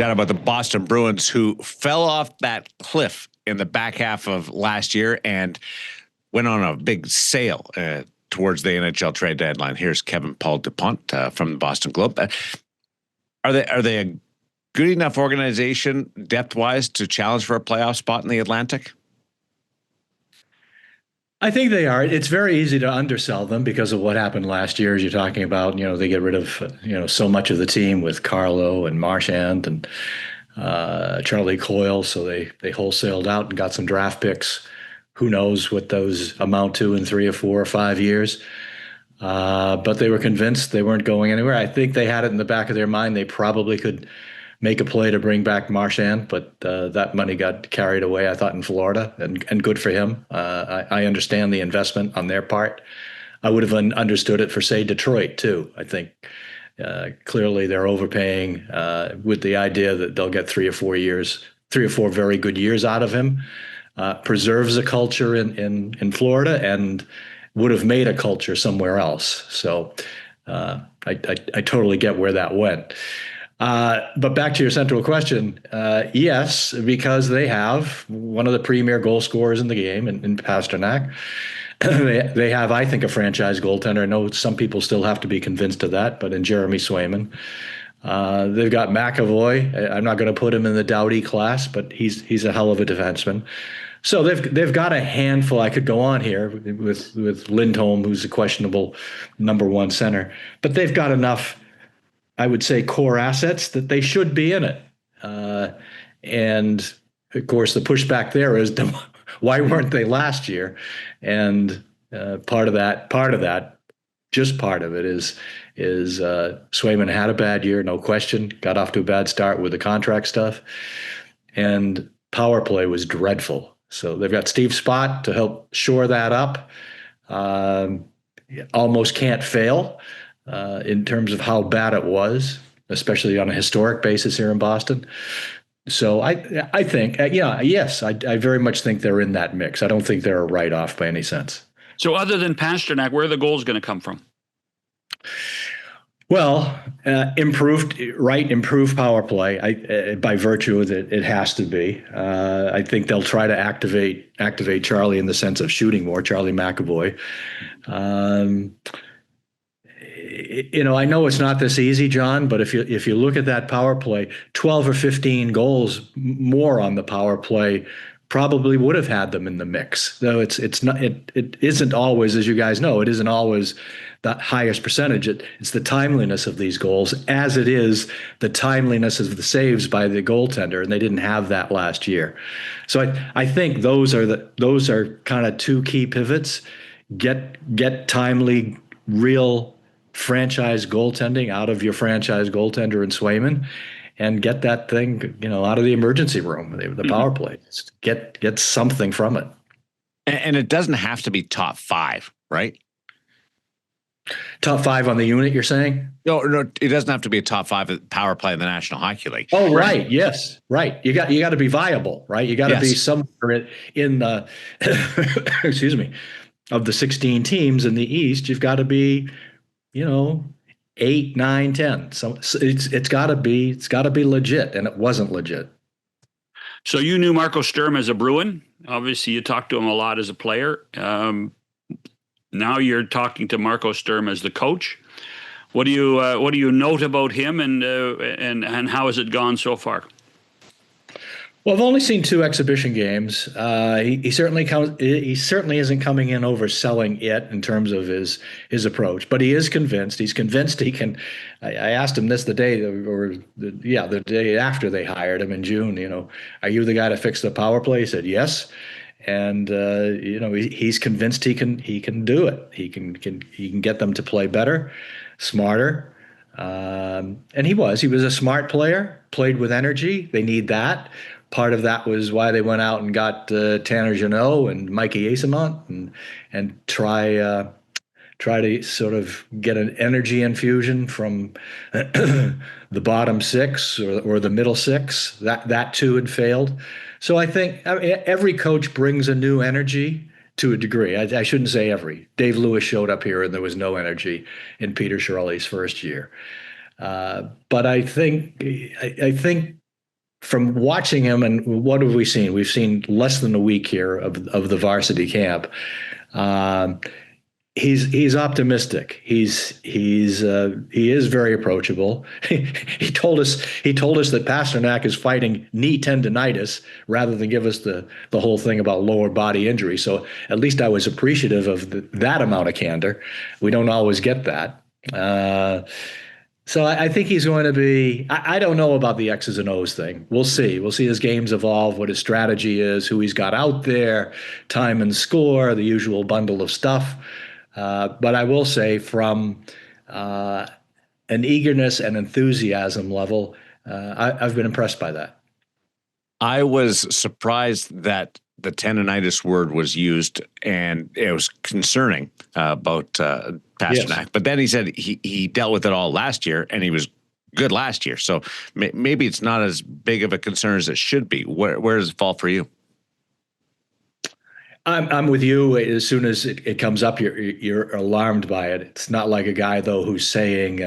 chat about the Boston Bruins, who fell off that cliff in the back half of last year and went on a big sail towards the NHL trade deadline. Here's Kevin Paul Dupont from the Boston Globe. Are they a good enough organization depth-wise to challenge for a playoff spot in the Atlantic? I think they are. It's very easy to undersell them because of what happened last year, as you're talking about. They get rid of, so much of the team with Carlo and Marchand and Charlie Coyle. So they wholesaled out and got some draft picks. Who knows what those amount to in 3 or 4 or 5 years. But they were convinced they weren't going anywhere. I think they had it in the back of their mind. They probably could make a play to bring back Marchand, but that money got carried away, I thought, in Florida, and good for him. I understand the investment on their part. I would have understood it for, say, Detroit, too. I think clearly they're overpaying with the idea that they'll get 3 or 4 years, 3 or 4 very good years out of him. Preserves a culture in Florida and would have made a culture somewhere else. So I totally get where that went. But back to your central question, yes, because they have one of the premier goal scorers in the game in Pasternak. They have, I think, a franchise goaltender. I know some people still have to be convinced of that, but in Jeremy Swayman. They've got McAvoy. I'm not going to put him in the Doughty class, but he's a hell of a defenseman. So they've got a handful. I could go on here with Lindholm, who's a questionable #1 center, but they've got enough, I would say, core assets that they should be in it. And of course, the pushback there is, why weren't they last year? And part of that, just part of it is Swayman had a bad year, no question. Got off to a bad start with the contract stuff, and power play was dreadful. So they've got Steve Spott to help shore that up. Almost can't fail. In terms of how bad it was, especially on a historic basis here in Boston. So I think, yes, I very much think they're in that mix. I don't think they're a write-off by any sense. So other than Pasternak, where are the goals going to come from? Well, improved power play. By virtue of it, it has to be. I think they'll try to activate Charlie in the sense of shooting more, Charlie McAvoy. I know it's not this easy, John, but if you look at that power play, 12 or 15 goals more on the power play probably would have had them in the mix. Though it isn't always, as you guys know, it isn't always the highest percentage. It's the timeliness of these goals, as it is the timeliness of the saves by the goaltender, and they didn't have that last year. So I think those are kind of 2 key pivots. Get timely, real franchise goaltending out of your franchise goaltender in Swayman, and get that thing, out of the emergency room, the power play. Get something from it. And it doesn't have to be top 5, right? Top 5 on the unit, you're saying? No, it doesn't have to be a top 5 power play in the National Hockey League. Oh, right. Yes. Right. You got to be viable, right? You got to be somewhere in the, excuse me, of the 16 teams in the East. You've got to be, 8, 9, 10. So it's got to be legit, and it wasn't legit. So you knew Marco Sturm as a Bruin. Obviously, you talked to him a lot as a player. Now you're talking to Marco Sturm as the coach. What do you note about him, and how has it gone so far? Well, I've only seen 2 exhibition games. He certainly isn't coming in overselling it in terms of his approach, but he is convinced. He's convinced he can. I asked him this the day after they hired him in June. Are you the guy to fix the power play? He said yes, and he's convinced he can do it. He can get them to play better, smarter, and he was a smart player. Played with energy. They need that. Part of that was why they went out and got Tanner Jeannot and Mikey Eyssimont and try to sort of get an energy infusion from the bottom 6 or the middle 6. That too had failed. So I think every coach brings a new energy to a degree. I shouldn't say every. Dave Lewis showed up here and there was no energy in Peter Chiarelli's first year. But I think from watching him, and what have we seen? We've seen less than a week here of the varsity camp. Um, he's optimistic. He is very approachable. He told us that Pasternak is fighting knee tendonitis rather than give us the whole thing about lower body injury. So at least I was appreciative of that amount of candor. We don't always get that. So I think he's going to be. I don't know about the X's and O's thing. We'll see. We'll see as games evolve, what his strategy is, who he's got out there, time and score, the usual bundle of stuff. But I will say, from an eagerness and enthusiasm level, I've been impressed by that. I was surprised that the tendonitis word was used, and it was concerning about Pasternak. Yes. But then he said he dealt with it all last year, and he was good last year. So maybe it's not as big of a concern as it should be. Where does it fall for you? I'm with you. As soon as it comes up, you're alarmed by it. It's not like a guy though who's saying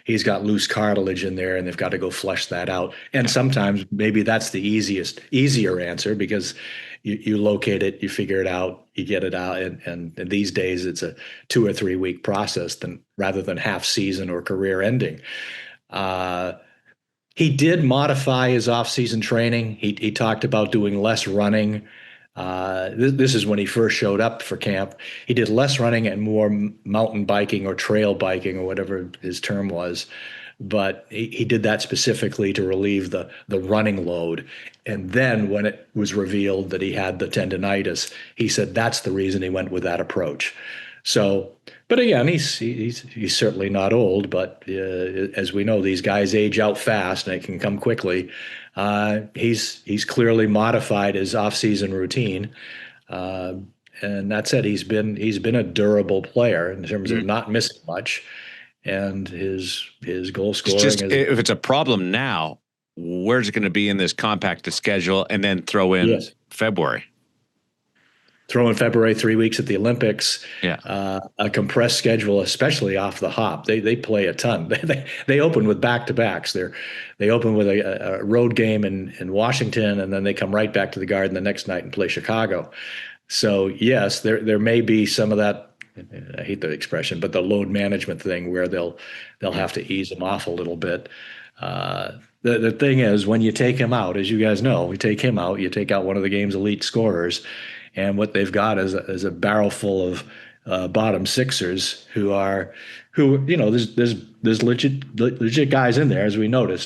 he's got loose cartilage in there and they've got to go flush that out. And sometimes maybe that's the easier answer, because you locate it, you figure it out, you get it out, and these days it's a 2 or 3 week process rather than half season or career ending. He did modify his off-season training. He talked about doing less running. This is when he first showed up for camp. He did less running and more mountain biking or trail biking or whatever his term was. But he did that specifically to relieve the running load. And then when it was revealed that he had the tendonitis, he said that's the reason he went with that approach. So, but again, he's certainly not old, but as we know, these guys age out fast and it can come quickly. He's clearly modified his off-season routine, and that said, he's been a durable player in terms of not missing much, and his goal scoring. It's just, if it's a problem now, where's it going to be in this compacted schedule, and then throw in February? Throw in February, 3 weeks at the Olympics, Yeah, a compressed schedule, especially off the hop. They play a ton. They open with back-to-backs. They open with a road game in Washington, and then they come right back to the Garden the next night and play Chicago. So yes, there may be some of that. I hate the expression, but the load management thing where they'll have to ease them off a little bit. The thing is, when you take him out, as you guys know, we take him out, you take out one of the game's elite scorers. And what they've got is a barrel full of bottom sixers who there's legit guys in there, as we noted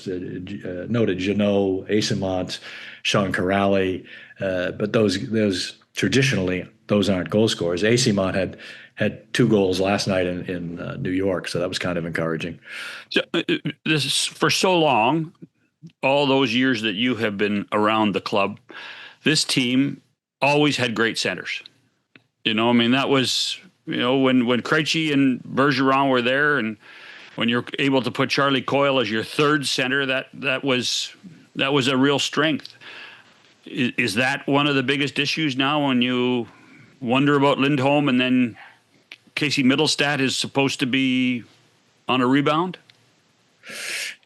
Jeannot, Asimont, Sean Corrali, but those traditionally those aren't goal scorers. Asimont had 2 goals last night in New York, so that was kind of encouraging. So, this is for so long, all those years that you have been around the club, this team always had great centers. I mean, that was, when Krejci and Bergeron were there, and when you're able to put Charlie Coyle as your third center, that was a real strength. Is that one of the biggest issues now when you wonder about Lindholm, and then Casey Middlestat is supposed to be on a rebound?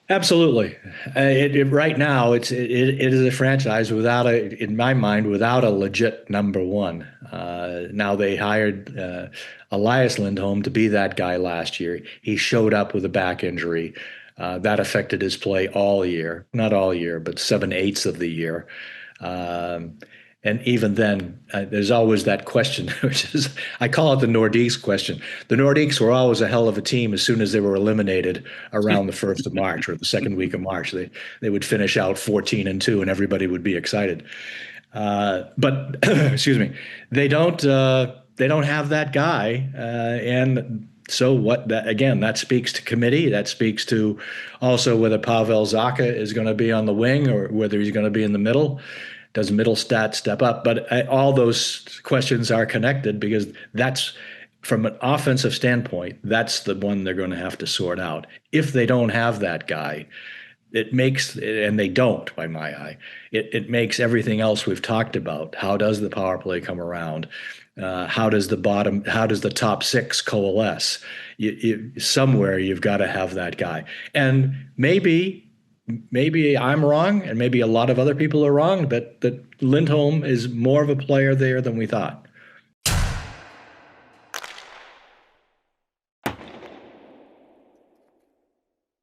Absolutely. Right now, it is a franchise in my mind, without a legit number one. Now they hired Elias Lindholm to be that guy last year. He showed up with a back injury that affected his play all year, not all year, but 7/8 of the year. And even then, there's always that question, which is, I call it the Nordiques question. The Nordiques were always a hell of a team as soon as they were eliminated around the 1st of March or the second week of March. They would finish out 14-2 and everybody would be excited. But excuse me, they don't have that guy. And so that speaks to committee. That speaks to also whether Pavel Zacha is going to be on the wing or whether he's going to be in the middle. Does Middlestat step up? But all those questions are connected, because that's, from an offensive standpoint, that's the one they're going to have to sort out. If they don't have that guy, and they don't, by my eye, it makes everything else we've talked about. How does the power play come around? How does the top 6 coalesce? Somewhere you've got to have that guy. And maybe maybe I'm wrong, and maybe a lot of other people are wrong, that Lindholm is more of a player there than we thought.